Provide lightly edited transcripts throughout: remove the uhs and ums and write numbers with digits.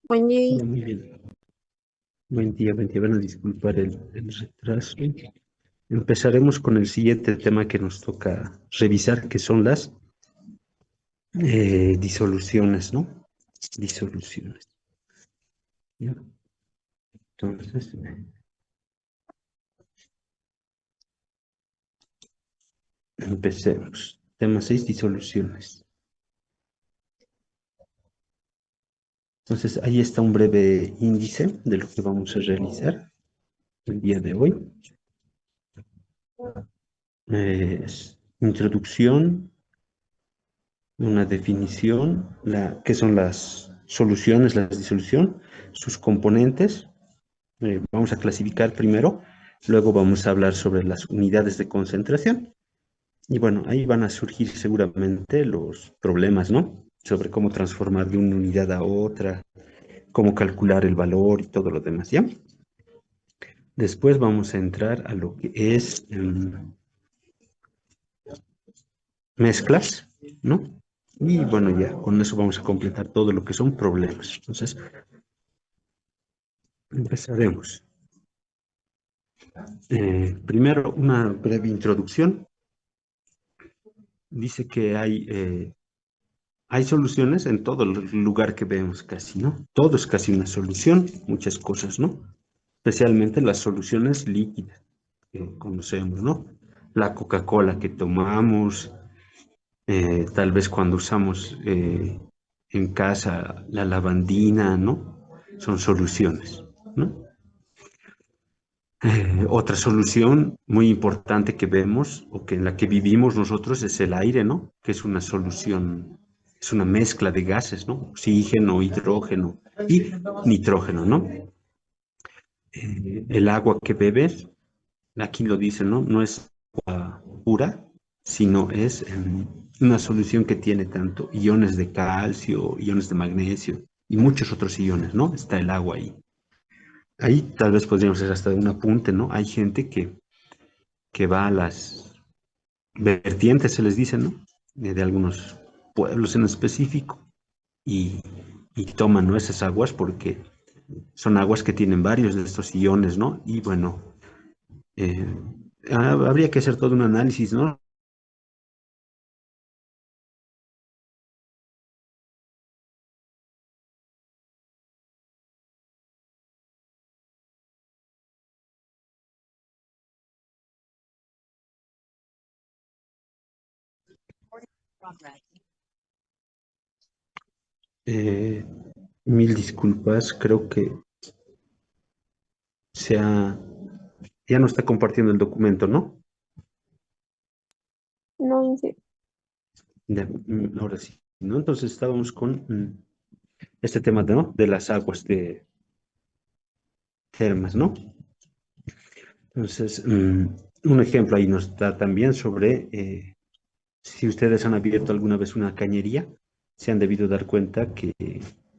Buen día. Ya, muy bien. Buen día, buen día. Van a disculpar el retraso. Empezaremos con el siguiente tema que nos toca revisar, que son las disoluciones, ¿no? Disoluciones. ¿Ya? Entonces, empecemos. Tema 6, disoluciones. Entonces, ahí está un breve índice de lo que vamos a realizar el día de hoy. Introducción, una definición, qué son las soluciones, la disolución, sus componentes. Vamos a clasificar primero, luego vamos a hablar sobre las unidades de concentración. Y bueno, ahí van a surgir seguramente los problemas, ¿no? Sobre cómo transformar de una unidad a otra, cómo calcular el valor y todo lo demás, ¿ya? Después vamos a entrar a lo que es mezclas, ¿no? Y bueno, ya con eso vamos a completar todo lo que son problemas. Entonces, empezaremos. Primero, una breve introducción. Dice que hay soluciones en todo el lugar que vemos casi, ¿no? Todo es casi una solución, muchas cosas, ¿no? Especialmente las soluciones líquidas que conocemos, ¿no? La Coca-Cola que tomamos, tal vez cuando usamos en casa la lavandina, ¿no? Son soluciones, ¿no? Otra solución muy importante que vemos o que en la que vivimos nosotros es el aire, ¿no? Que es una solución, es una mezcla de gases, ¿no? Oxígeno, hidrógeno y nitrógeno, ¿no? El agua que bebes, aquí lo dice, ¿no? No es agua pura, sino es una solución que tiene tanto iones de calcio, iones de magnesio y muchos otros iones, ¿no? Está el agua ahí. Ahí tal vez podríamos hacer hasta un apunte, ¿no? Hay gente que va a las vertientes, se les dice, ¿no? De algunos pueblos en específico y, y toman, ¿no? Esas aguas porque son aguas que tienen varios de estos iones, ¿no? Y bueno, eh, habría que hacer todo un análisis, ¿no? Eh, Mil disculpas, creo que sea, ya no está compartiendo el documento, ¿no? No hice. Ahora sí, ¿no? Entonces estábamos con este tema, ¿no? De las aguas de termas, ¿no? Entonces, un ejemplo ahí nos da también sobre si ustedes han abierto alguna vez una cañería, se han debido dar cuenta que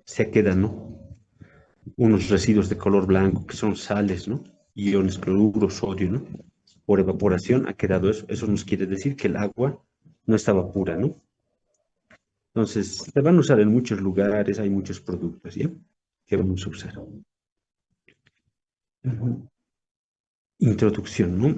se quedan, ¿no? Unos residuos de color blanco que son sales, ¿no? Iones, cloruro, sodio, ¿no? Por evaporación ha quedado eso. Eso nos quiere decir que el agua no estaba pura, ¿no? Entonces, se van a usar en muchos lugares, hay muchos productos, ¿ya? Que vamos a usar. Ujú. Introducción, ¿no?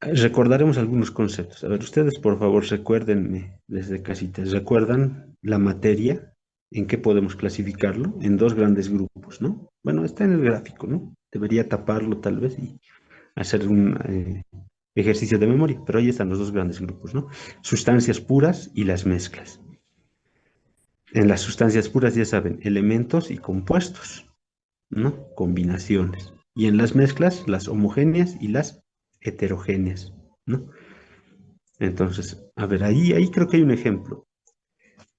Recordaremos algunos conceptos. A ver, ustedes por favor recuérdenme desde casitas. ¿Recuerdan la materia? ¿En qué podemos clasificarlo? En dos grandes grupos, ¿no? Bueno, está en el gráfico, ¿no? Debería taparlo tal vez y hacer un ejercicio de memoria, pero ahí están los dos grandes grupos, ¿no? Sustancias puras y las mezclas. En las sustancias puras ya saben, elementos y compuestos, ¿no? Combinaciones. Y en las mezclas, las homogéneas y las heterogéneas, ¿no? Entonces, a ver, ahí creo que hay un ejemplo.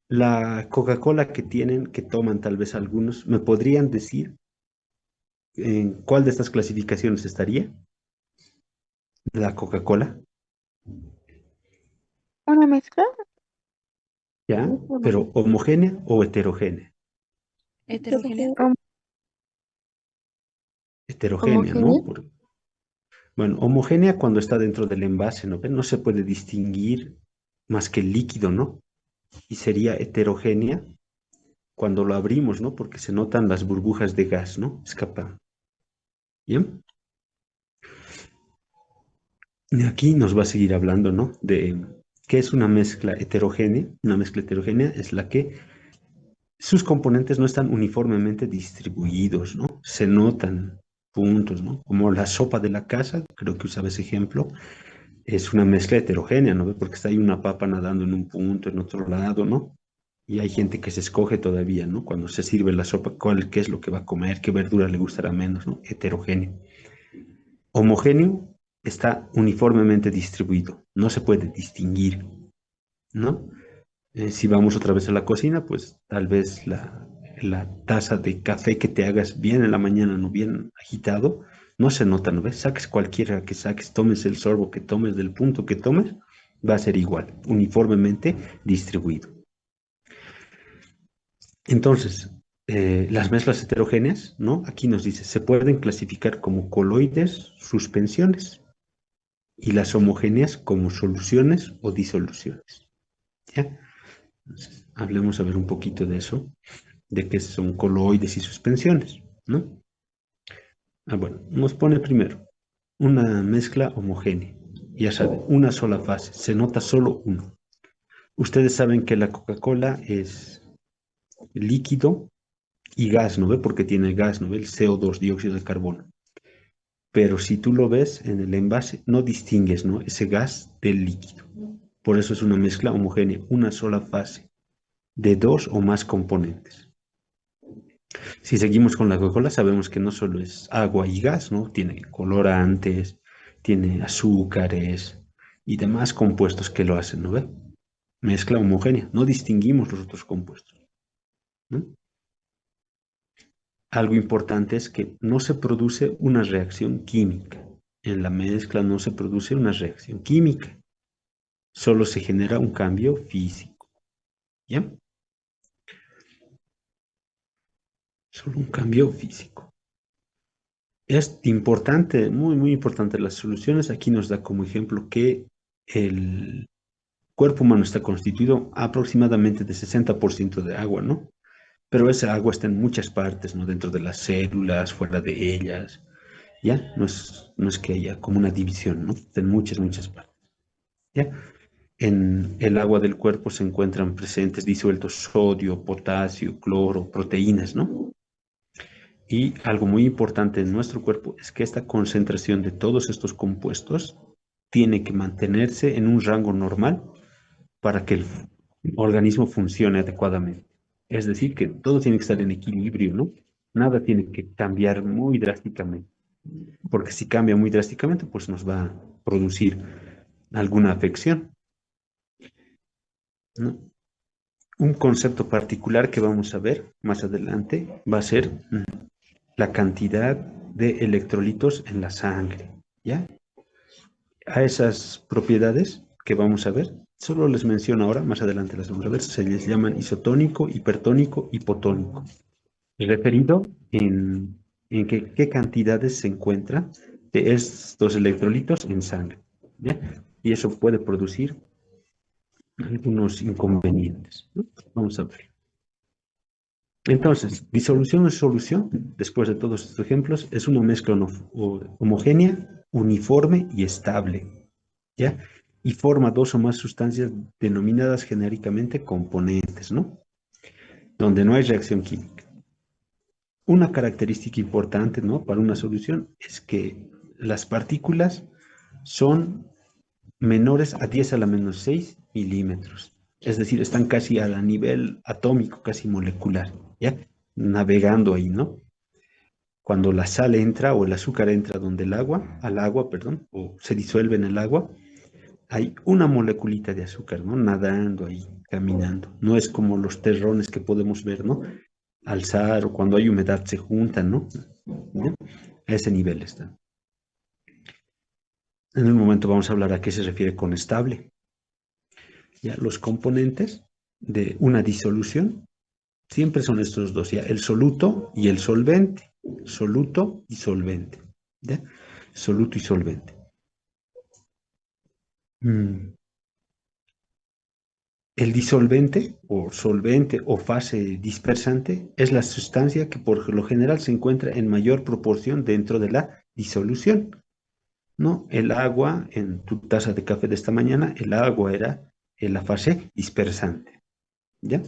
La Coca-Cola que tienen, que toman tal vez algunos, ¿me podrían decir en cuál de estas clasificaciones estaría la Coca-Cola? ¿Una mezcla? ¿Ya? Pero homogénea o heterogénea. Heterogénea. Heterogénea, Homogénea. ¿no? Bueno, homogénea cuando está dentro del envase, ¿no? No se puede distinguir más que el líquido, ¿no? Y sería heterogénea cuando lo abrimos, ¿no? Porque se notan las burbujas de gas, ¿no? Escapando. ¿Bien? Y aquí nos va a seguir hablando, ¿no? De qué es una mezcla heterogénea. Una mezcla heterogénea es la que sus componentes no están uniformemente distribuidos, ¿no? Se notan puntos, ¿no? Como la sopa de la casa, creo que usaba ese ejemplo, es una mezcla heterogénea, ¿no? Porque está ahí una papa nadando en un punto, en otro lado, ¿no? Y hay gente que se escoge todavía, ¿no? Cuando se sirve la sopa, qué es lo que va a comer, qué verdura le gustará menos, ¿no? Heterogéneo. Homogéneo está uniformemente distribuido, no se puede distinguir, ¿no? Si vamos otra vez a la cocina, pues tal vez la taza de café que te hagas bien en la mañana, no bien agitado, no se nota, ¿no ves? Saques cualquiera que saques, tomes el sorbo que tomes del punto que tomes, va a ser igual, uniformemente distribuido. Entonces, las mezclas heterogéneas, ¿no? Aquí nos dice, se pueden clasificar como coloides, suspensiones, y las homogéneas como soluciones o disoluciones, ¿ya? Entonces, hablemos a ver un poquito de eso, de qué son coloides y suspensiones, ¿no? Bueno, nos pone primero una mezcla homogénea. Ya saben, una sola fase, se nota solo uno. Ustedes saben que la Coca-Cola es líquido y gas, ¿no ve? Porque tiene gas, ¿no ve? El CO2, dióxido de carbono. Pero si tú lo ves en el envase, no distingues, ¿no? Ese gas del líquido. Por eso es una mezcla homogénea, una sola fase de dos o más componentes. Si seguimos con la Coca-Cola, sabemos que no solo es agua y gas, ¿no? Tiene colorantes, tiene azúcares y demás compuestos que lo hacen, ¿no ve? Mezcla homogénea, no distinguimos los otros compuestos, ¿no? Algo importante es que no se produce una reacción química. En la mezcla no se produce una reacción química, solo se genera un cambio físico, ¿ya? Solo un cambio físico. Es importante, muy, muy importante. Las soluciones aquí nos da como ejemplo que el cuerpo humano está constituido aproximadamente de 60% de agua, ¿no? Pero esa agua está en muchas partes, ¿no? Dentro de las células, fuera de ellas, ¿ya? No es que haya como una división, ¿no? Está en muchas, muchas partes, ¿ya? En el agua del cuerpo se encuentran presentes disueltos sodio, potasio, cloro, proteínas, ¿no? Y algo muy importante en nuestro cuerpo es que esta concentración de todos estos compuestos tiene que mantenerse en un rango normal para que el organismo funcione adecuadamente. Es decir, que todo tiene que estar en equilibrio, ¿no? Nada tiene que cambiar muy drásticamente, porque si cambia muy drásticamente, pues nos va a producir alguna afección, ¿no? Un concepto particular que vamos a ver más adelante va a ser la cantidad de electrolitos en la sangre, ¿ya? A esas propiedades que vamos a ver, solo les menciono ahora, más adelante las vamos a ver, se les llaman isotónico, hipertónico, hipotónico. Referido en qué cantidades se encuentran de estos electrolitos en sangre, ¿ya? Y eso puede producir algunos inconvenientes, ¿no? Vamos a ver. Entonces, disolución o solución, después de todos estos ejemplos, es una mezcla homogénea, uniforme y estable, ¿ya? Y forma dos o más sustancias denominadas genéricamente componentes, ¿no? Donde no hay reacción química. Una característica importante, ¿no? Para una solución es que las partículas son menores a 10 a la menos 6 milímetros. Es decir, están casi a nivel atómico, casi molecular, ¿ya? Navegando ahí, ¿no? Cuando la sal entra o el azúcar entra donde al agua, perdón, o se disuelve en el agua, hay una moleculita de azúcar, ¿no? Nadando ahí, caminando. No es como los terrones que podemos ver, ¿no? Alzar o cuando hay humedad se juntan, ¿no? ¿Ya? A ese nivel está. En un momento vamos a hablar a qué se refiere con estable. Ya, los componentes de una disolución siempre son estos dos, ya, el soluto y el solvente. Soluto y solvente. ¿Ya? Soluto y solvente. Mm, El disolvente o solvente o fase dispersante es la sustancia que por lo general se encuentra en mayor proporción dentro de la disolución, ¿no? El agua en tu taza de café de esta mañana, el agua era en la fase dispersante, ¿ya?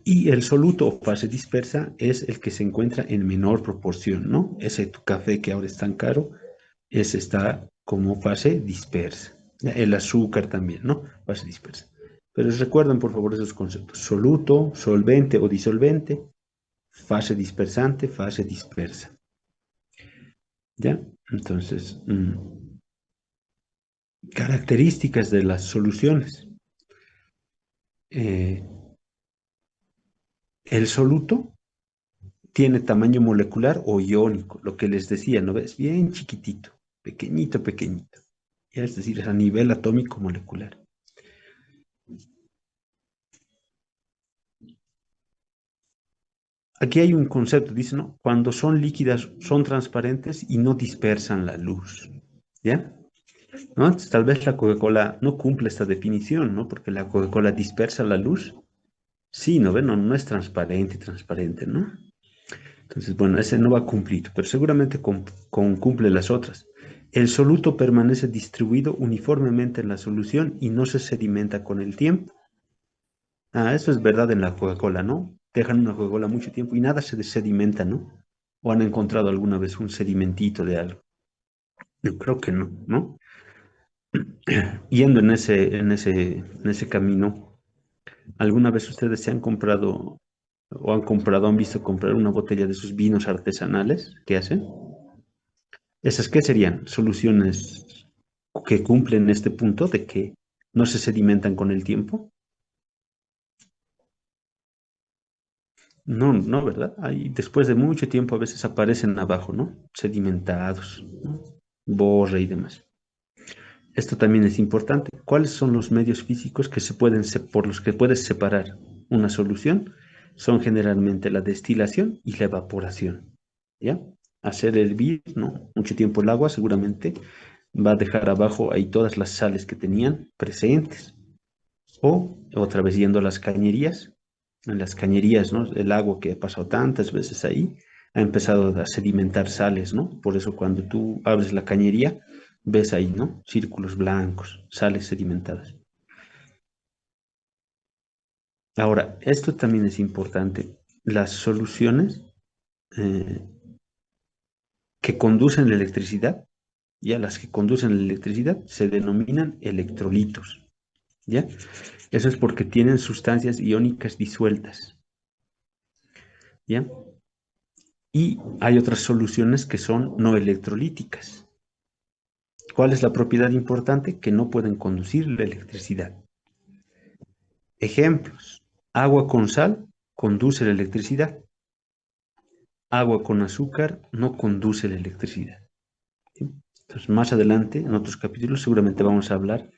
Y el soluto o fase dispersa es el que se encuentra en menor proporción, ¿no? Ese tu café que ahora es tan caro, ese está como fase dispersa. ¿Ya? El azúcar también, ¿no? Fase dispersa. Pero recuerden, por favor, esos conceptos. Soluto, solvente o disolvente, fase dispersante, fase dispersa. ¿Ya? Entonces, características de las soluciones. Eh, el soluto tiene tamaño molecular o iónico, lo que les decía, ¿no ves? Bien chiquitito, pequeñito, pequeñito. Ya es decir, es a nivel atómico molecular. Aquí hay un concepto, dice, ¿no? Cuando son líquidas, son transparentes y no dispersan la luz. ¿Ya? ¿No? Entonces, tal vez la Coca-Cola no cumple esta definición, ¿no? Porque la Coca-Cola dispersa la luz. Sí, ¿no ven? No, no es transparente, transparente, ¿no? Entonces, bueno, ese no va a cumplir, pero seguramente cumple las otras. El soluto permanece distribuido uniformemente en la solución y no se sedimenta con el tiempo. Ah, eso es verdad en la Coca-Cola, ¿no? Dejan una Coca-Cola mucho tiempo y nada se sedimenta, ¿no? ¿O han encontrado alguna vez un sedimentito de algo? Yo creo que no, ¿no? Yendo en ese camino, ¿alguna vez ustedes se han comprado o han visto comprar una botella de sus vinos artesanales que hacen? ¿Esas qué serían? Soluciones que cumplen este punto de que no se sedimentan con el tiempo. No, no, ¿verdad? Ahí después de mucho tiempo a veces aparecen abajo, ¿no? Sedimentados, ¿no? Borre y demás. Esto también es importante. ¿Cuáles son los medios físicos que por los que puedes separar una solución? Son generalmente la destilación y la evaporación, ¿ya? Hacer hervir, ¿no? Mucho tiempo el agua seguramente va a dejar abajo ahí todas las sales que tenían presentes. O otra vez yendo a las cañerías, en las cañerías, ¿no? El agua que ha pasado tantas veces ahí ha empezado a sedimentar sales, ¿no? Por eso cuando tú abres la cañería, ves ahí, ¿no? Círculos blancos, sales sedimentadas. Ahora, esto también es importante. Las soluciones eh, que conducen la electricidad, ya las que conducen la electricidad, se denominan electrolitos, ¿ya? Eso es porque tienen sustancias iónicas disueltas, ¿ya? Y hay otras soluciones que son no electrolíticas. ¿Cuál es la propiedad importante? Que no pueden conducir la electricidad. Ejemplos. Agua con sal conduce la electricidad. Agua con azúcar no conduce la electricidad. ¿Sí? Entonces, más adelante, en otros capítulos, seguramente vamos a hablar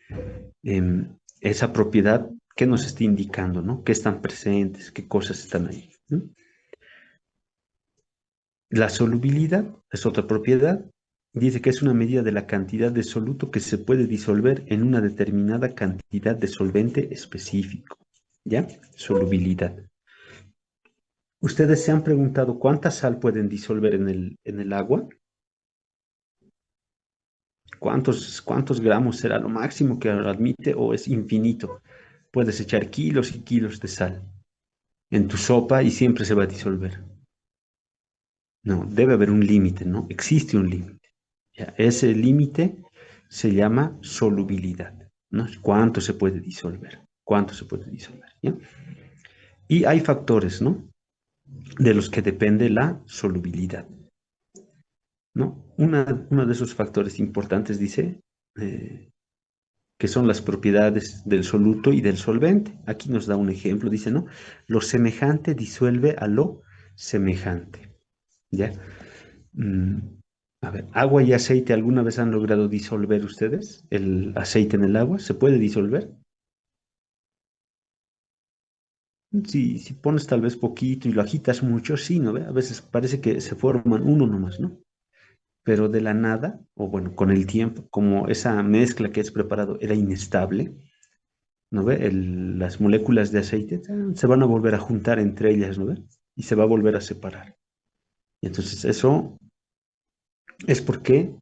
esa propiedad que nos está indicando, ¿no? ¿Qué están presentes? ¿Qué cosas están ahí? ¿Sí? La solubilidad es otra propiedad. Dice que es una medida de la cantidad de soluto que se puede disolver en una determinada cantidad de solvente específico. ¿Ya? Solubilidad. ¿Ustedes se han preguntado cuánta sal pueden disolver en el agua? ¿Cuántos gramos será lo máximo que admite o es infinito? Puedes echar kilos y kilos de sal en tu sopa y siempre se va a disolver. No, debe haber un límite, ¿no? Existe un límite. Ya, ese límite se llama solubilidad, ¿no? ¿Cuánto se puede disolver? ¿Cuánto se puede disolver? ¿Ya? Y hay factores, ¿no? De los que depende la solubilidad, ¿no? Uno de esos factores importantes dice que son las propiedades del soluto y del solvente. Aquí nos da un ejemplo, dice, ¿no? Lo semejante disuelve a lo semejante, ¿ya? Mm, a ver, agua y aceite, ¿alguna vez han logrado disolver ustedes el aceite en el agua? ¿Se puede disolver? Si pones tal vez poquito y lo agitas mucho, sí, ¿no ve? A veces parece que se forman uno nomás, ¿no? Pero de la nada, o bueno, con el tiempo, como esa mezcla que has preparado era inestable, ¿no ve? Las moléculas de aceite se van a volver a juntar entre ellas, ¿no ve? Y se va a volver a separar. Y entonces eso es porque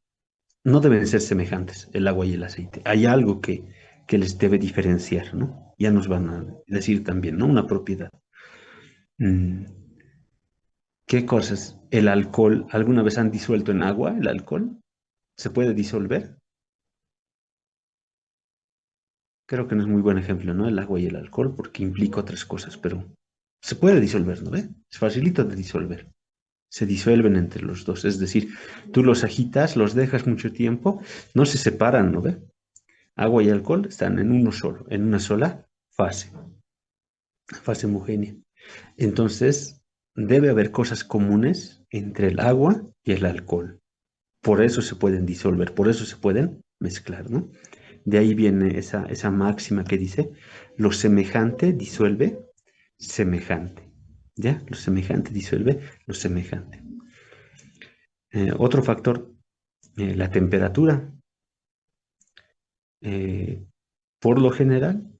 no deben ser semejantes el agua y el aceite. Hay algo que les debe diferenciar, ¿no? Ya nos van a decir también, ¿no? Una propiedad. Mm, ¿Qué cosas? El alcohol, ¿alguna vez han disuelto en agua el alcohol? ¿Se puede disolver? Creo que no es muy buen ejemplo, ¿no? El agua y el alcohol, porque implica otras cosas, pero se puede disolver, ¿no ve? Es facilito de disolver. Se disuelven entre los dos, es decir, tú los agitas, los dejas mucho tiempo, no se separan, ¿no ve? Agua y alcohol están en uno solo, en una sola fase, fase homogénea. Entonces, debe haber cosas comunes entre el agua y el alcohol. Por eso se pueden disolver, por eso se pueden mezclar, ¿no? De ahí viene esa máxima que dice, lo semejante disuelve semejante. ¿Ya? Lo semejante disuelve lo semejante. Otro factor, la temperatura. Eh, por lo general,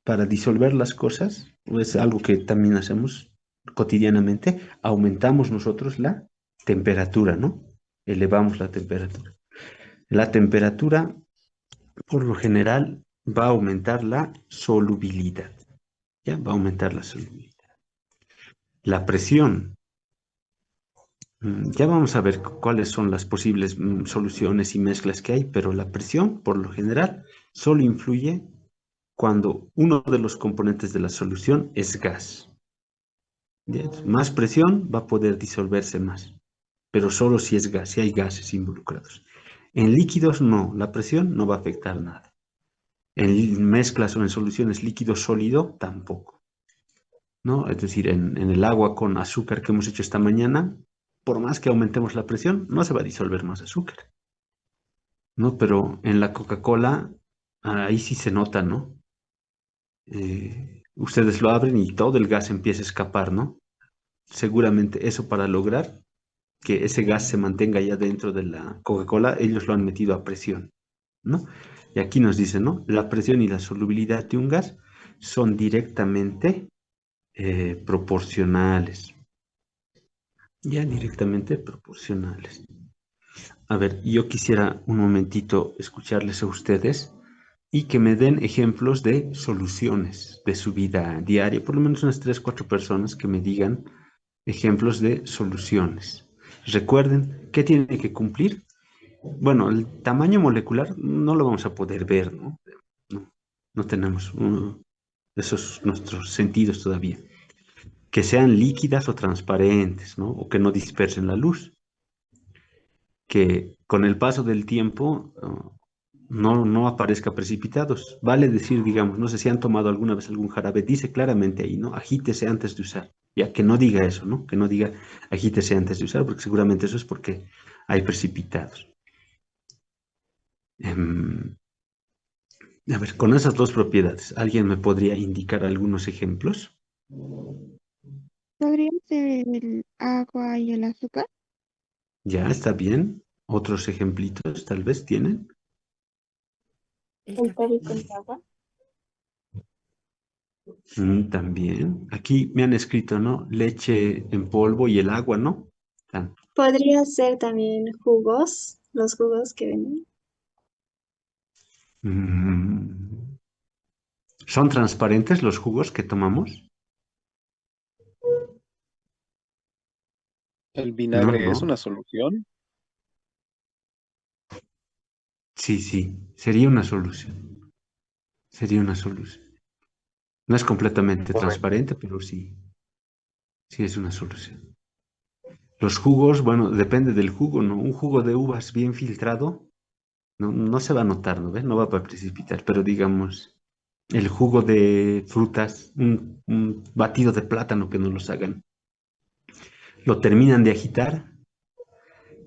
para disolver las cosas, es algo que también hacemos cotidianamente, aumentamos nosotros la temperatura, ¿no? Elevamos la temperatura. La temperatura, por lo general, va a aumentar la solubilidad, ¿ya? Va a aumentar la solubilidad. La presión, ya vamos a ver cuáles son las posibles soluciones y mezclas que hay, pero la presión, por lo general, solo influye cuando uno de los componentes de la solución es gas. Más presión va a poder disolverse más, pero solo si es gas, si hay gases involucrados. En líquidos no, la presión no va a afectar nada. En mezclas o en soluciones líquido-sólido tampoco, ¿no? Es decir, en el agua con azúcar que hemos hecho esta mañana, por más que aumentemos la presión, no se va a disolver más azúcar, ¿no? Pero en la Coca-Cola, ahí sí se nota, ¿no? Ustedes lo abren y todo el gas empieza a escapar, ¿no? Seguramente eso para lograr que ese gas se mantenga ya dentro de la Coca-Cola, ellos lo han metido a presión, ¿no? Y aquí nos dice, ¿no? La presión y la solubilidad de un gas son directamente proporcionales, ya directamente proporcionales. A ver, yo quisiera un momentito escucharles a ustedes y que me den ejemplos de soluciones de su vida diaria, por lo menos unas 3, 4 personas que me digan ejemplos de soluciones. Recuerden, ¿qué tiene que cumplir? Bueno, el tamaño molecular no lo vamos a poder ver, ¿no? No, no tenemos esos nuestros sentidos todavía. Que sean líquidas o transparentes, ¿no? O que no dispersen la luz. Que con el paso del tiempo no aparezca precipitados. Vale decir, digamos, no sé si han tomado alguna vez algún jarabe, dice claramente ahí, ¿no? Agítese antes de usar. Ya que no diga eso, ¿no? Que no diga agítese antes de usar, porque seguramente eso es porque hay precipitados. A ver, con esas dos propiedades, ¿alguien me podría indicar algunos ejemplos? ¿Podría ser el agua y el azúcar? Ya, está bien. Otros ejemplitos tal vez tienen. El café con agua. También. Aquí me han escrito, ¿no? Leche en polvo y el agua, ¿no? Ah, Podría ser también jugos, los jugos que venden. mm, ¿Son transparentes los jugos que tomamos? ¿El No, vinagre es no. una solución? Sí, sí. Sería una solución. Sería una solución. No es completamente Correcto. transparente, pero sí. Sí es una solución. Los jugos, bueno, depende del jugo, ¿no? Un jugo de uvas bien filtrado no se va a notar, ¿no ve? No va a precipitar, pero digamos, el jugo de frutas, un batido de plátano que no los hagan, lo terminan de agitar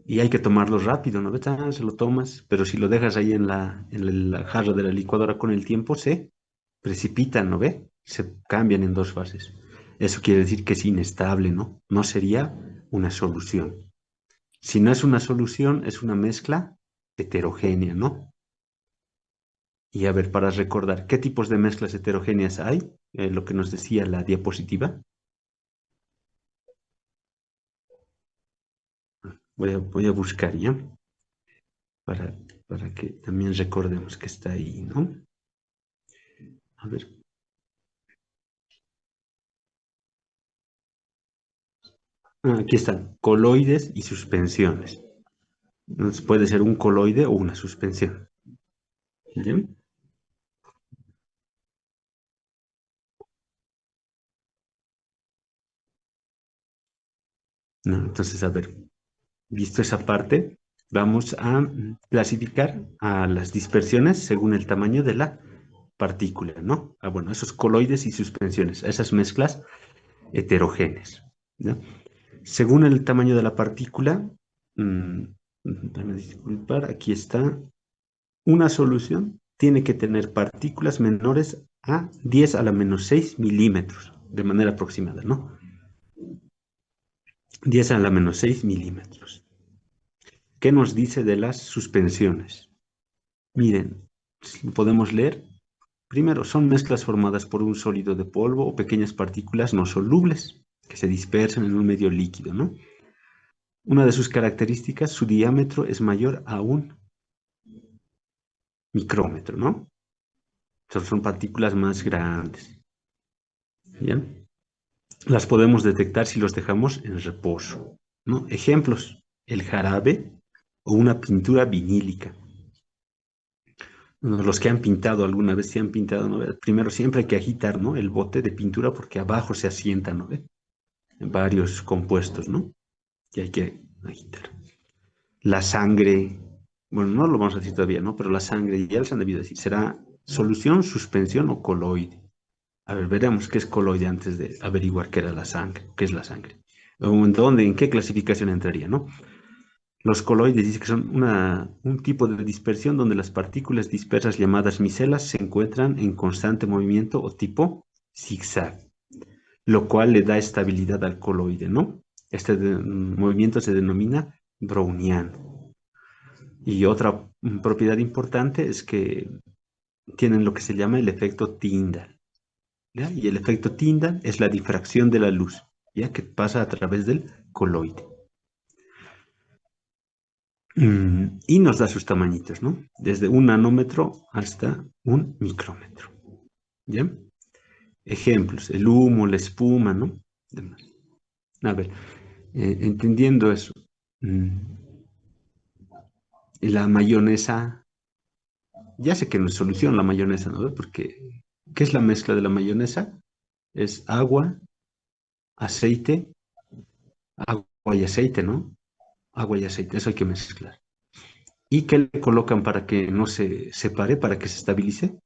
y hay que tomarlo rápido, ¿no ves? Se lo tomas, pero si lo dejas ahí en la jarra de la licuadora con el tiempo, se precipitan, ¿no ve? Se cambian en dos fases. Eso quiere decir que es inestable, ¿no? No sería una solución. Si no es una solución, es una mezcla heterogénea, ¿no? Y a ver, para recordar, ¿qué tipos de mezclas heterogéneas hay? Lo que nos decía la diapositiva. Voy a buscar ya, para, para que también recordemos que está ahí, ¿no? A ver. Aquí están, coloides y suspensiones. Entonces puede ser un coloide o una suspensión. ¿Bien? No, entonces, a ver, visto esa parte, vamos a clasificar a las dispersiones según el tamaño de la partícula, ¿no? Bueno, esos coloides y suspensiones, esas mezclas heterogéneas, ¿no? Según el tamaño de la partícula, mm, déjame disculpar, aquí está, una solución tiene que tener partículas menores a 10 a la menos 6 milímetros, de manera aproximada, ¿no? 10 a la menos 6 milímetros. ¿Qué nos dice de las suspensiones? Miren, podemos leer. Primero, son mezclas formadas por un sólido de polvo o pequeñas partículas no solubles que se dispersan en un medio líquido, ¿no? Una de sus características, su diámetro es mayor a un micrómetro, ¿no? Son partículas más grandes, ¿bien? Las podemos detectar si los dejamos en reposo, ¿no? Ejemplos, el jarabe o una pintura vinílica. Los que han pintado alguna vez, se han pintado, ¿no? Primero siempre hay que agitar, ¿no? El bote de pintura porque abajo se asienta, ¿no? Varios compuestos, ¿no? Que hay que agitar. La sangre, bueno, no lo vamos a decir todavía, ¿no? Pero la sangre ya les han debido decir, ¿será solución, suspensión o coloide? A ver, veremos qué es coloide antes de averiguar qué era la sangre, qué es la sangre. O en dónde, en qué clasificación entraría, ¿no? Los coloides dice que son un tipo de dispersión donde las partículas dispersas llamadas micelas se encuentran en constante movimiento o tipo zigzag, lo cual le da estabilidad al coloide, ¿no? Este movimiento se denomina browniano. Y otra propiedad importante es que tienen lo que se llama el efecto Tyndall, ¿ya? Y el efecto Tyndall es la difracción de la luz, ya que pasa a través del coloide. Y nos da sus tamañitos, ¿no? Desde un nanómetro hasta un micrómetro. ¿Ya? Ejemplos, el humo, la espuma, ¿no? Demás. A ver, entendiendo eso, mm, la mayonesa, ya sé que no es solución la mayonesa, ¿no? Porque, ¿qué es la mezcla de la mayonesa? Es agua, aceite, agua y aceite, ¿no? Agua y aceite, eso hay que mezclar. ¿Y qué le colocan para que no se separe, para que se estabilice?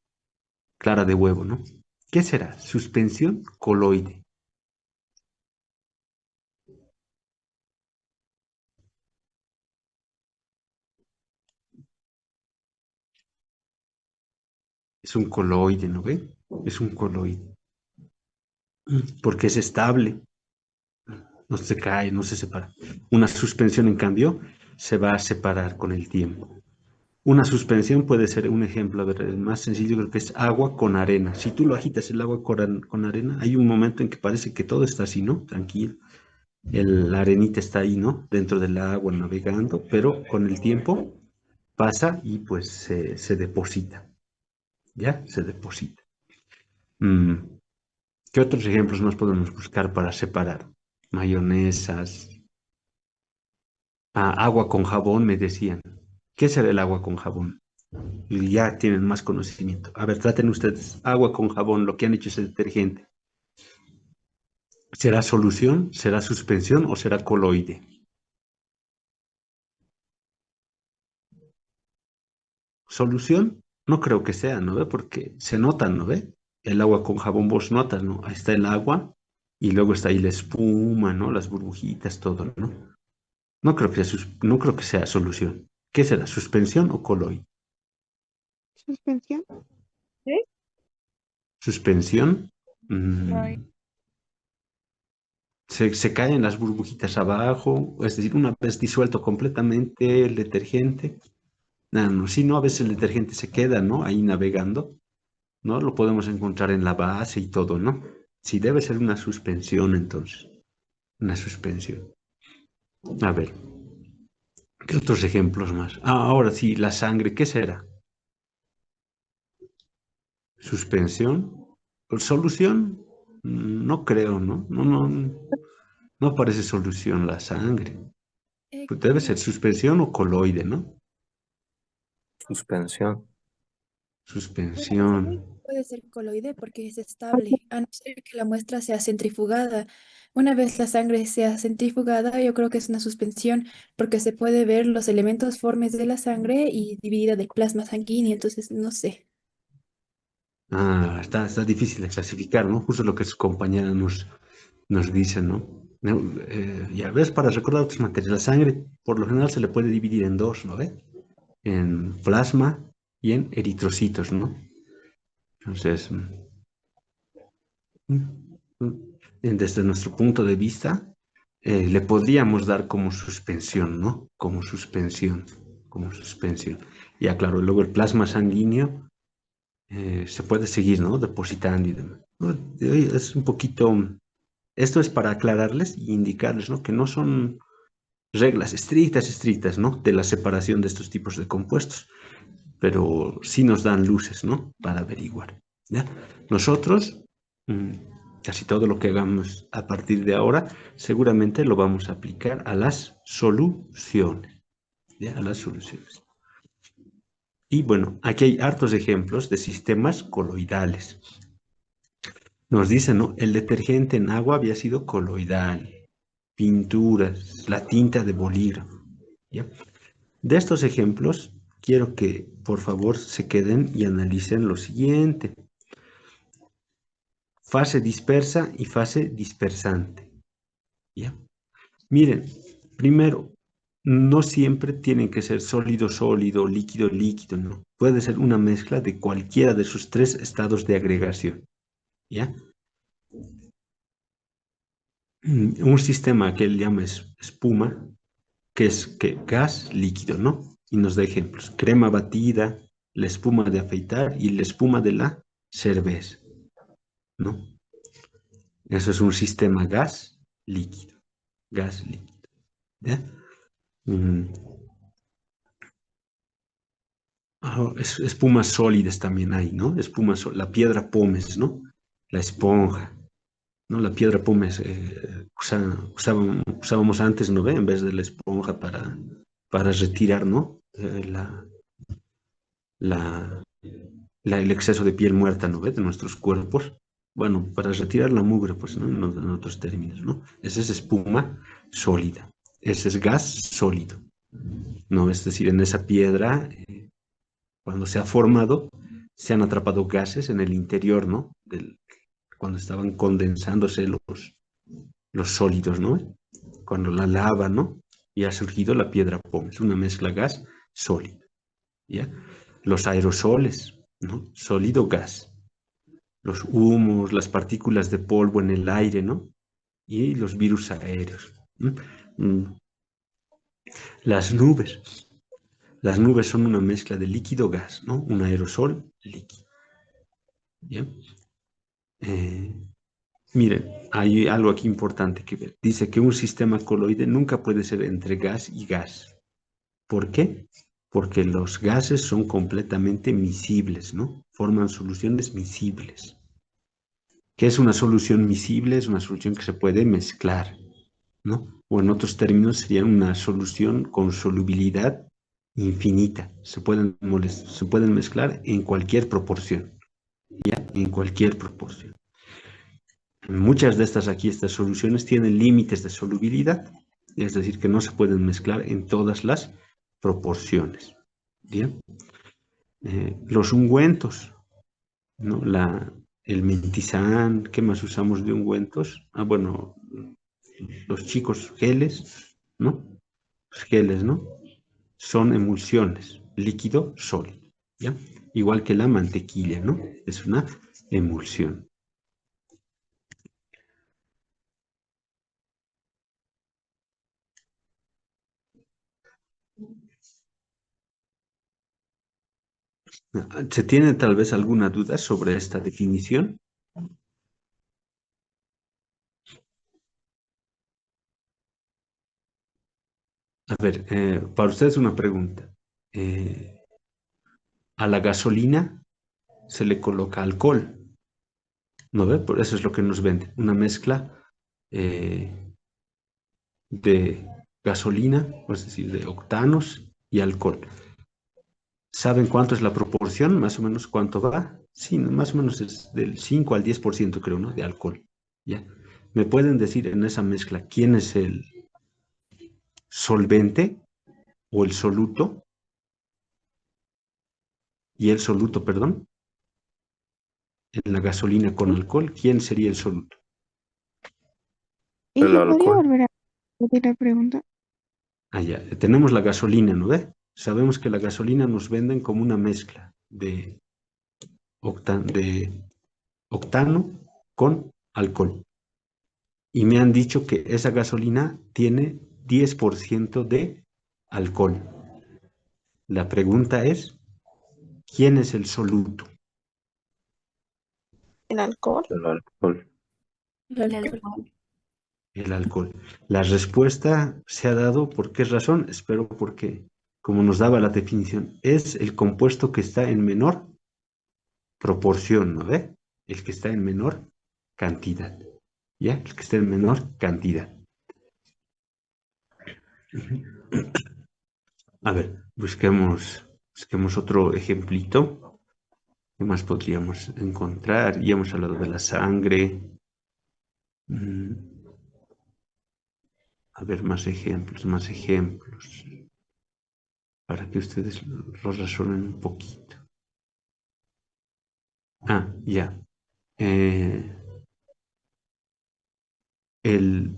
Clara de huevo, ¿no? ¿Qué será? Suspensión coloide. Es un coloide, ¿no ve? Es un coloide. Porque es estable, no se cae, no se separa. Una suspensión, en cambio, se va a separar con el tiempo. Una suspensión puede ser un ejemplo, a ver, el más sencillo creo que es agua con arena. Si tú lo agitas el agua con arena, hay un momento en que parece que todo está así, ¿no? Tranquilo. La arenita está ahí, ¿no? Dentro del agua navegando, pero con el tiempo pasa y pues se deposita, ¿ya? Se deposita. Mm, ¿Qué otros ejemplos más podemos buscar para separar? Mayonesas. Agua con jabón, me decían. ¿Qué será el agua con jabón? Y ya tienen más conocimiento. A ver, traten ustedes agua con jabón, lo que han hecho ese detergente. ¿Será solución? ¿Será suspensión o será coloide? ¿Solución? No creo que sea, ¿no ve? Porque se notan, ¿no ve? El agua con jabón vos notas, ¿no? Ahí está el agua y luego está ahí la espuma, ¿no? Las burbujitas, todo, ¿no? No creo que sea solución. ¿Qué será? ¿Suspensión o coloide? Suspensión. ¿Sí? Suspensión. Ay, mm, se caen las burbujitas abajo, es decir, una vez disuelto completamente el detergente, No, no, si no, a veces el detergente se queda, ¿no? Ahí navegando, ¿no? Lo podemos encontrar en la base y todo, ¿no? Sí, debe ser una suspensión, entonces. Una suspensión. A ver, ¿qué otros ejemplos más? Ah, ahora sí, la sangre, ¿qué será? ¿Suspensión? ¿Solución? No creo, ¿no? No parece solución la sangre. Pues debe ser Creo suspensión o coloide, ¿no? Suspensión. bueno, la Suspensión. sangre puede ser coloide porque es estable, a no ser que la muestra sea centrifugada. Una vez la sangre sea centrifugada, yo creo que es una suspensión porque se puede ver los elementos formes de la sangre y dividida del plasma sanguíneo, entonces no sé. Ah, está difícil de clasificar, ¿no? Justo lo que su compañera nos dice, ¿no? No, ya ves, para recordar otras materias, la sangre por lo general se le puede dividir en dos, ¿no ve? En plasma y en eritrocitos, ¿no? Entonces, desde nuestro punto de vista, le podríamos dar como suspensión, ¿no? Como suspensión. Ya, claro, luego el plasma sanguíneo se puede seguir, ¿no? Depositando y demás. ¿No? Es un poquito, esto es para aclararles y indicarles, ¿no? Que no son reglas estrictas, ¿no? De la separación de estos tipos de compuestos, pero sí nos dan luces, ¿no? Para averiguar, ¿ya? Nosotros, mm, casi todo lo que hagamos a partir de ahora, seguramente lo vamos a aplicar a las soluciones, ¿ya? A las soluciones. Y bueno, aquí hay hartos ejemplos de sistemas coloidales. Nos dicen, ¿no? El detergente en agua había sido coloidal, pinturas, la tinta de bolígrafo, ¿ya? De estos ejemplos, quiero que por favor se queden y analicen lo siguiente. Fase dispersa y fase dispersante, ¿ya? Miren, primero, no siempre tienen que ser sólido, sólido, líquido, líquido, no. Puede ser una mezcla de cualquiera de sus tres estados de agregación, ¿ya? Un sistema que él llama espuma, que es que gas líquido, ¿no? Y nos da ejemplos. Crema batida, la espuma de afeitar y la espuma de la cerveza, ¿no? Eso es un sistema gas líquido, ¿ya? Mm, espumas sólidas también hay, ¿no? La piedra pómez, ¿no? La esponja, ¿no? La piedra pómez usábamos antes, ¿no ve? En vez de la esponja para retirar, ¿no? La, el exceso de piel muerta, ¿no ve? De nuestros cuerpos. Bueno, para retirar la mugre, pues, ¿no? En otros términos, ¿no? Esa es espuma sólida. Ese es gas sólido, ¿no? Es decir, en esa piedra, cuando se ha formado, se han atrapado gases en el interior, ¿no? Cuando estaban condensándose los sólidos, ¿no? Cuando la lava, ¿no? Y ha surgido la piedra pómez, una mezcla gas sólido, ¿ya? Los aerosoles, ¿no? Sólido gas. Los humos, las partículas de polvo en el aire, ¿no? Y los virus aéreos. ¿No? Las nubes. Las nubes son una mezcla de líquido-gas, ¿no? Un aerosol líquido. ¿Bien? Eh, Miren, hay algo aquí importante que ver. Dice que un sistema coloide nunca puede ser entre gas y gas. ¿Por qué? Porque los gases son completamente miscibles, ¿no? Forman soluciones miscibles. ¿Qué es una solución miscible? Es una solución que se puede mezclar, ¿no? O en otros términos sería una solución con solubilidad infinita. Se pueden mezclar en cualquier proporción, ¿ya? En cualquier proporción. Muchas de estas soluciones tienen límites de solubilidad, es decir, que no se pueden mezclar en todas las proporciones. Bien. Los ungüentos, ¿no? El mentizán, ¿qué más usamos de ungüentos? Ah, bueno, los chicos geles, ¿no? Los geles, ¿no? Son emulsiones, líquido sólido, ¿ya? Igual que la mantequilla, ¿no? Es una emulsión. ¿Se tiene tal vez alguna duda sobre esta definición? A ver, para ustedes una pregunta. A la gasolina se le coloca alcohol, ¿no ve? Por eso es lo que nos vende, una mezcla eh, de gasolina, es decir, de octanos y alcohol. ¿Saben cuánto es la proporción? Más o menos cuánto va. Sí, más o menos es del 5 al 10%, creo, ¿no? De alcohol. ¿Ya? ¿Me pueden decir en esa mezcla quién es el solvente o el soluto? Y el soluto, perdón, en la gasolina con alcohol, ¿quién sería el soluto? ¿Y El se podría alcohol. volver a repetir la pregunta? Allá, tenemos la gasolina, ¿no ve? Sabemos que la gasolina nos venden como una mezcla de, de octano con alcohol. Y me han dicho que esa gasolina tiene 10% de alcohol. La pregunta es, ¿quién es el soluto? ¿El alcohol? El alcohol. El El alcohol. alcohol. El alcohol. La respuesta se ha dado, ¿por qué razón? Espero porque, como nos daba la definición, es el compuesto que está en menor proporción, ¿no ve? El que está en menor cantidad, ¿ya? El que está en menor cantidad. A ver, busquemos otro ejemplito. ¿Qué más podríamos encontrar? Ya hemos hablado de la sangre. A ver, más ejemplos, para que ustedes lo razonen un poquito. Ah, ya. Eh, el,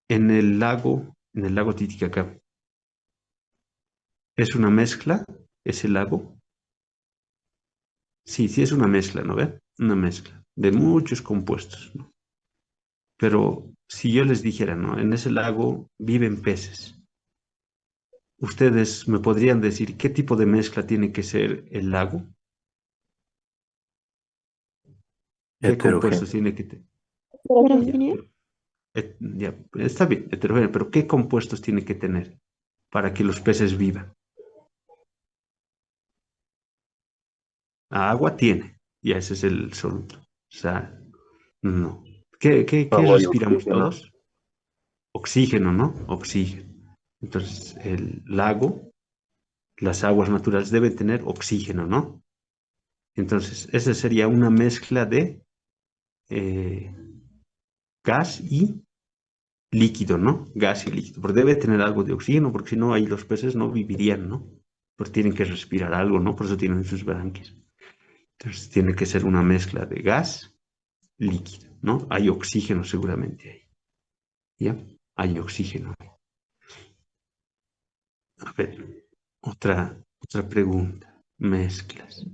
en el lago Titicaca, ¿es una mezcla ese lago? Sí, sí es una mezcla, ¿no ve? Una mezcla de muchos compuestos, ¿no? Pero si yo les dijera, ¿no? En ese lago viven peces. ¿Ustedes me podrían decir qué tipo de mezcla tiene que ser el lago? ¿Qué compuestos Heterogéneo. tiene que tener? Ya, ¿Heterogénea? pero, ya, está bien, heterogéneo, pero ¿qué compuestos tiene que tener para que los peces vivan? Agua tiene, y ese es el soluto. O sea, no. ¿Qué Agua y respiramos oxígeno. todos? Oxígeno, ¿no? Oxígeno. Entonces, el lago, las aguas naturales deben tener oxígeno, ¿no? Entonces, esa sería una mezcla de eh, gas y líquido, ¿no? Gas y líquido. Pero debe tener algo de oxígeno, porque si no, ahí los peces no vivirían, ¿no? Porque tienen que respirar algo, ¿no? Por eso tienen sus branquias. Entonces, tiene que ser una mezcla de gas líquido, ¿no? Hay oxígeno seguramente ahí, ¿ya? Hay oxígeno. A ver, otra pregunta. Mezclas.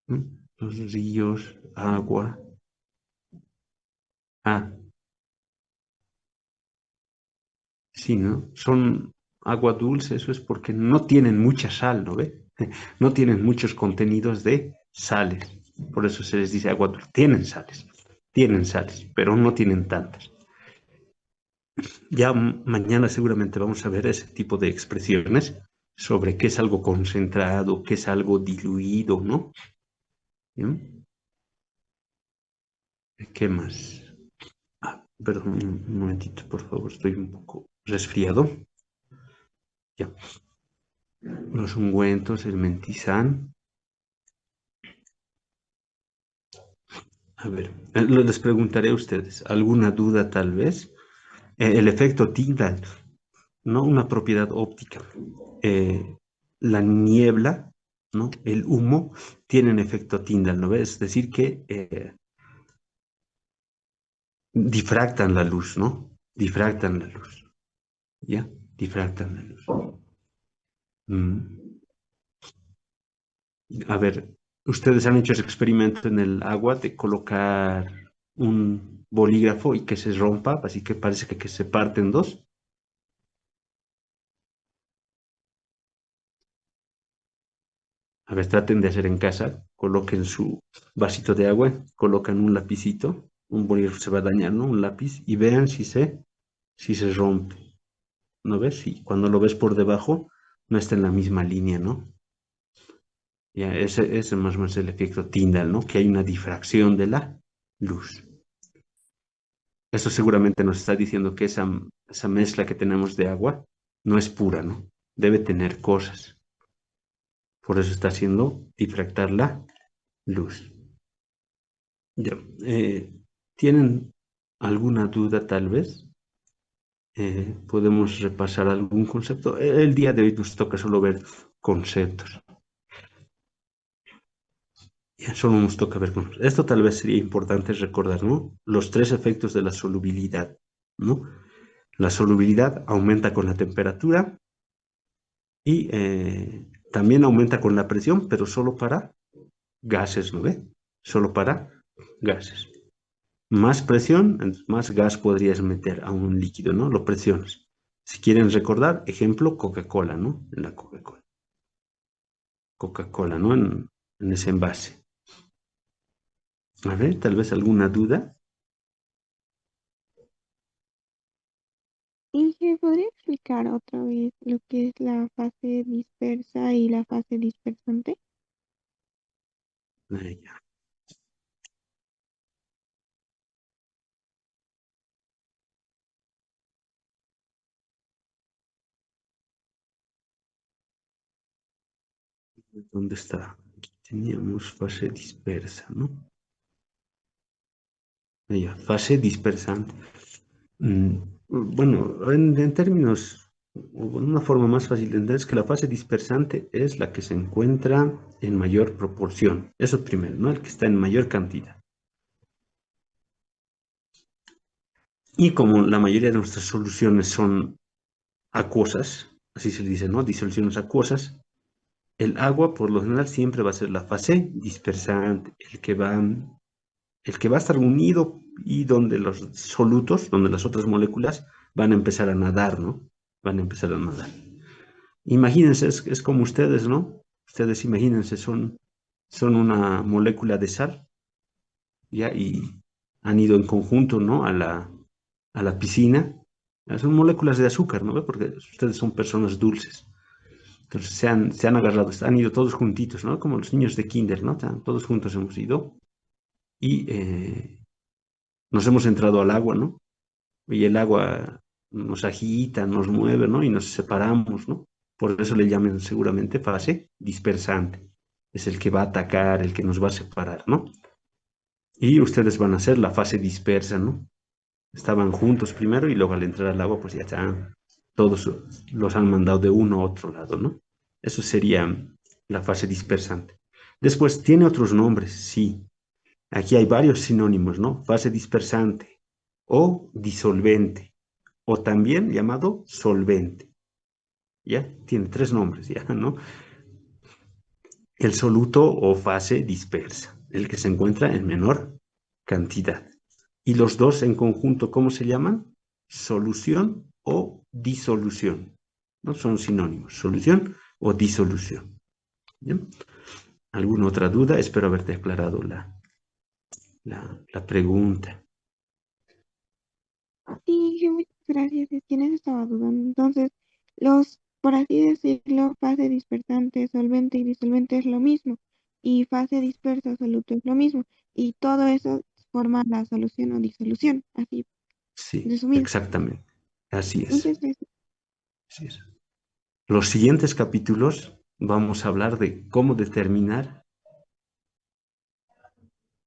¿Mm? Los ríos, agua. Ah, sí, ¿no? Son agua dulce, eso es porque no tienen mucha sal, ¿no ve? No tienen muchos contenidos de sales. Por eso se les dice agua dulce. Tienen sales, pero no tienen tantas. Ya mañana seguramente vamos a ver ese tipo de expresiones sobre qué es algo concentrado, qué es algo diluido, ¿no? ¿Bien? ¿Qué más? Ah, perdón, un momentito, por favor, estoy un poco resfriado. Ya. Los ungüentos, el mentizán. A ver, les preguntaré a ustedes, ¿alguna duda tal vez? El efecto Tyndall, ¿no? Una propiedad óptica. La niebla, ¿no? El humo tienen efecto Tyndall, ¿no ves? Es decir, que difractan la luz, ¿no? Difractan la luz, ¿ya? Difractan la luz. Mm. A ver, ustedes han hecho ese experimento en el agua de colocar un bolígrafo y que se rompa, así que parece que se parte en dos. A ver, traten de hacer en casa, coloquen su vasito de agua, colocan un lapicito, un bolígrafo se va a dañar, ¿no? Un lápiz, y vean si se rompe, ¿no ves? Y cuando lo ves por debajo, no está en la misma línea, ¿no? Ya, ese más o menos es el efecto Tyndall, ¿no? Que hay una difracción de la luz. Eso seguramente nos está diciendo que esa mezcla que tenemos de agua no es pura, ¿no? Debe tener cosas. Por eso está haciendo difractar la luz. Ya, ¿tienen alguna duda tal vez? ¿Podemos repasar algún concepto? El día de hoy nos toca solo ver conceptos. Ya, solo nos toca ver conceptos. Esto tal vez sería importante recordar, ¿no? Los tres efectos de la solubilidad, ¿no? La solubilidad aumenta con la temperatura y también aumenta con la presión, pero solo para gases, ¿no ve? Solo para gases. Más presión, más gas podrías meter a un líquido, ¿no? Lo presionas. Si quieren recordar, ejemplo, Coca-Cola, ¿no? En la Coca-Cola. Coca-Cola, ¿no? En ese envase. A ver, tal vez alguna duda. Inge, ¿podría explicar otra vez lo que es la fase dispersa y la fase dispersante? Ya. ¿Dónde está? Aquí teníamos fase dispersa, ¿no? Ya, fase dispersante. Bueno, en términos, o una forma más fácil de entender es que la fase dispersante es la que se encuentra en mayor proporción. Eso primero, ¿no? El que está en mayor cantidad. Y como la mayoría de nuestras soluciones son acuosas, así se dice, ¿no? Disoluciones acuosas, el agua por lo general siempre va a ser la fase dispersante, el que va a estar unido y donde los solutos, donde las otras moléculas van a empezar a nadar, ¿no? Van a empezar a nadar. Imagínense, es como ustedes, ¿no? Ustedes imagínense, son una molécula de sal, ¿ya? Y han ido en conjunto, ¿no? A la piscina. Son moléculas de azúcar, ¿no? Porque ustedes son personas dulces. Entonces se han agarrado, han ido todos juntitos, ¿no? Como los niños de kinder, ¿no? Todos juntos hemos ido y nos hemos entrado al agua, ¿no? Y el agua nos agita, nos mueve, ¿no? Y nos separamos, ¿no? Por eso le llaman seguramente fase dispersante. Es el que va a atacar, el que nos va a separar, ¿no? Y ustedes van a ser la fase dispersa, ¿no? Estaban juntos primero y luego al entrar al agua, pues ya están, todos los han mandado de uno a otro lado, ¿no? Eso sería la fase dispersante. Después, tiene otros nombres, sí. Aquí hay varios sinónimos, ¿no? Fase dispersante o disolvente o también llamado solvente. ¿Ya? Tiene tres nombres, ¿ya? ¿No? El soluto o fase dispersa, el que se encuentra en menor cantidad. Y los dos en conjunto, ¿cómo se llaman? Solución o disolución. ¿No? Son sinónimos, solución o disolución. ¿Bien? ¿Alguna otra duda? Espero haberte aclarado la pregunta. Sí, Inge, muchas gracias. Es que en eso estaba dudando. Entonces, por así decirlo, fase dispersante, solvente y disolvente es lo mismo. Y fase dispersa, soluto es lo mismo. Y todo eso forma la solución o disolución. Así, Sí, resumido. exactamente. Así es. Muchas gracias. Así es. Los siguientes capítulos vamos a hablar de cómo determinar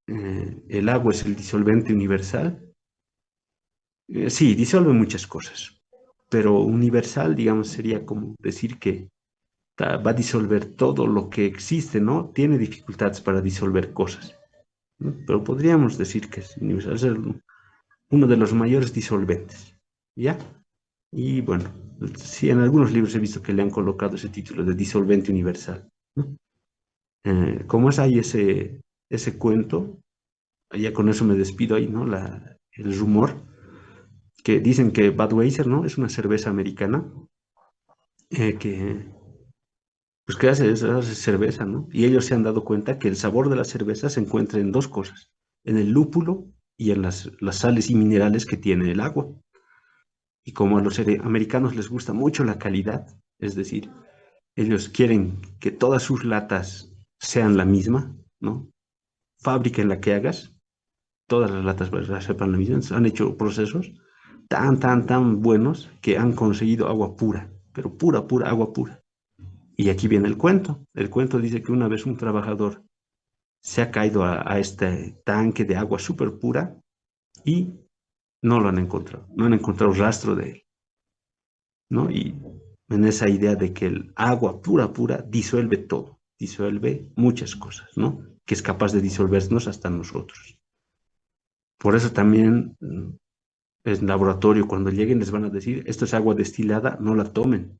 el agua es el disolvente universal. Sí, disuelve muchas cosas, pero universal, digamos, sería como decir que va a disolver todo lo que existe, ¿no? Tiene dificultades para disolver cosas, ¿no? Pero podríamos decir que es universal, es uno de los mayores disolventes, ¿ya? Y bueno, sí, en algunos libros he visto que le han colocado ese título de disolvente universal, ¿no? Como es ahí ese cuento, ya con eso me despido ahí, ¿no? El rumor, que dicen que Budweiser, ¿no? Es una cerveza americana que, pues, que hace cerveza, ¿no? Y ellos se han dado cuenta que el sabor de la cerveza se encuentra en dos cosas, en el lúpulo y en las sales y minerales que tiene el agua. Y como a los americanos les gusta mucho la calidad, es decir, ellos quieren que todas sus latas sean la misma, ¿no? Fábrica en la que hagas, todas las latas sepan la misma. Entonces, han hecho procesos tan buenos que han conseguido agua pura, pero pura, agua pura. Y aquí viene el cuento. El cuento dice que una vez un trabajador se ha caído a este tanque de agua súper pura y no lo han encontrado, no han encontrado rastro de él, ¿no? Y en esa idea de que el agua pura disuelve todo, disuelve muchas cosas, ¿no? Que es capaz de disolvernos hasta nosotros. Por eso también en laboratorio, cuando lleguen les van a decir, esto es agua destilada, no la tomen,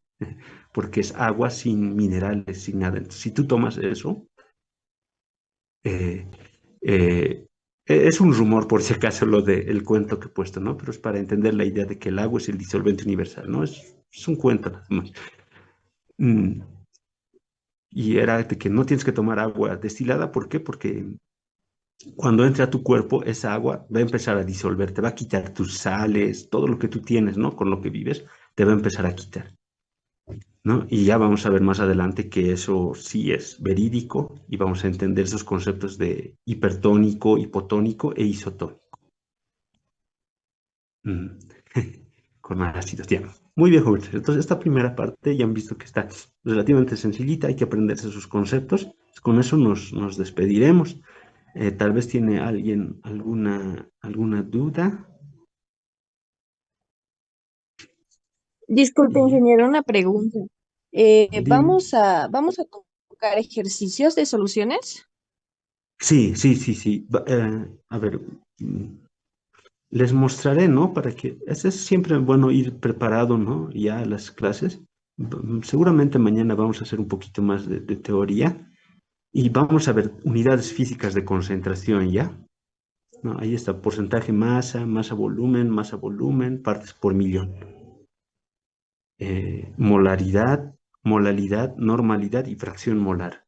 porque es agua sin minerales, sin nada. Entonces, si tú tomas eso, eh, eh, es un rumor, por si acaso, lo del cuento que he puesto, ¿no? Pero es para entender la idea de que el agua es el disolvente universal, ¿no? Es un cuento nada más. Mm, y era de que no tienes que tomar agua destilada, ¿por qué? Porque cuando entre a tu cuerpo, esa agua va a empezar a disolver, te va a quitar tus sales, todo lo que tú tienes, ¿no? Con lo que vives, te va a empezar a quitar, ¿no? Y ya vamos a ver más adelante que eso sí es verídico y vamos a entender esos conceptos de hipertónico, hipotónico e isotónico. Mm. Con ácidos, ya. Muy bien, jóvenes. Entonces, esta primera parte ya han visto que está relativamente sencillita, hay que aprenderse sus conceptos. Con eso nos despediremos. Tal vez tiene alguien alguna duda. Disculpe, Ya. ingeniero, una pregunta. Dime. ¿Vamos a tocar ejercicios de soluciones? Sí. A ver, les mostraré, ¿no? Para que, es siempre bueno ir preparado, ¿no? Ya a las clases. Seguramente mañana vamos a hacer un poquito más de teoría y vamos a ver unidades físicas de concentración, ¿ya? ¿No? Ahí está, porcentaje masa, volumen, partes por millón. Molaridad, molalidad, normalidad y fracción molar.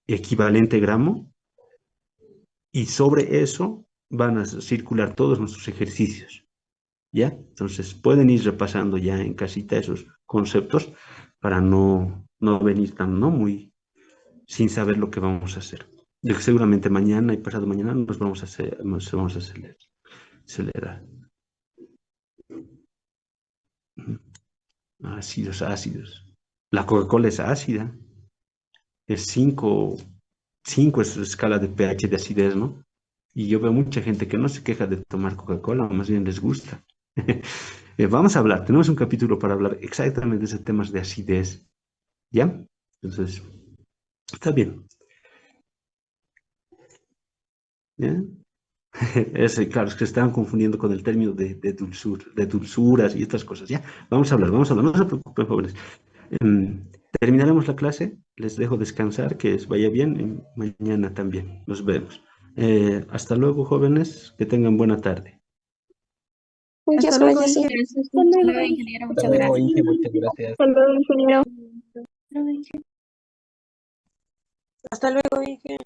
Equivalente gramo. Y sobre eso van a circular todos nuestros ejercicios, ¿ya? Entonces pueden ir repasando ya en casita esos conceptos para no venir tan, ¿no? Muy sin saber lo que vamos a hacer. Y seguramente mañana y pasado mañana nos vamos a acelerar. Ácidos. La Coca-Cola es ácida. Es 5 es la escala de pH de acidez, ¿no? Y yo veo mucha gente que no se queja de tomar Coca-Cola, más bien les gusta. Vamos a hablar, tenemos un capítulo para hablar exactamente de ese temas de acidez, ¿ya? Entonces, está bien. ¿Ya? Claro, es que se estaban confundiendo con el término de dulzuras y estas cosas, ¿ya? Vamos a hablar, no se preocupen, jóvenes. Terminaremos la clase, les dejo descansar, que les vaya bien, y mañana también, nos vemos. Hasta luego, jóvenes, que tengan buena tarde. Muchas Hasta luego, gracias, ingeniero. ingeniero. Hasta Hasta luego. luego, ingeniero. Hasta Muchas luego, gracias. Inge, muchas gracias. Hasta luego, ingeniero. Hasta luego, Inge.